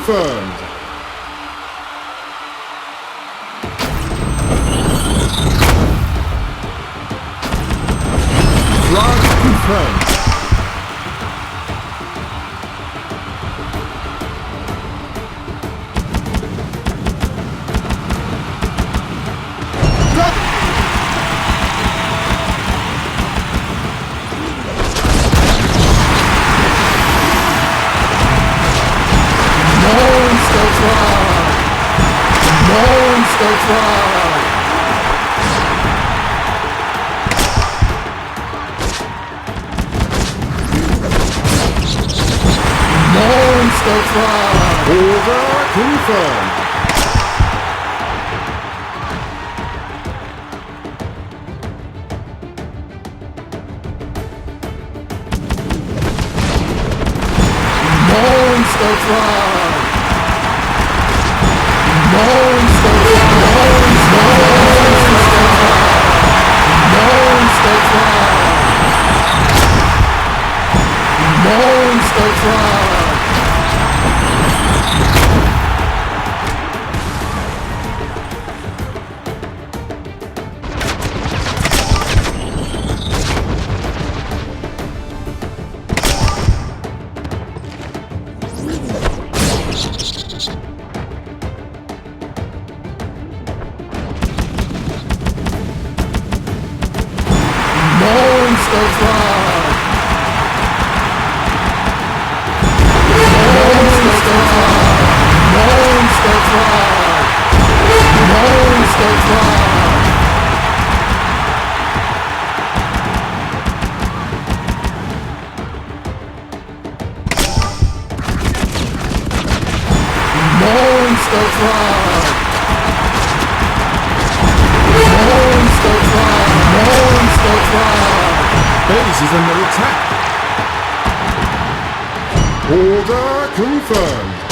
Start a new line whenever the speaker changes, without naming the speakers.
confirmed. France confirmed. Monster truck! Monster truck! Order confirmed. Monster truck! Monster truck! Monster truck! Monster truck! Monster truck! Monster truck! Monster truck! Monster truck! Monster truck! Monster truck! Monster truck! Base is under attack. Order confirmed.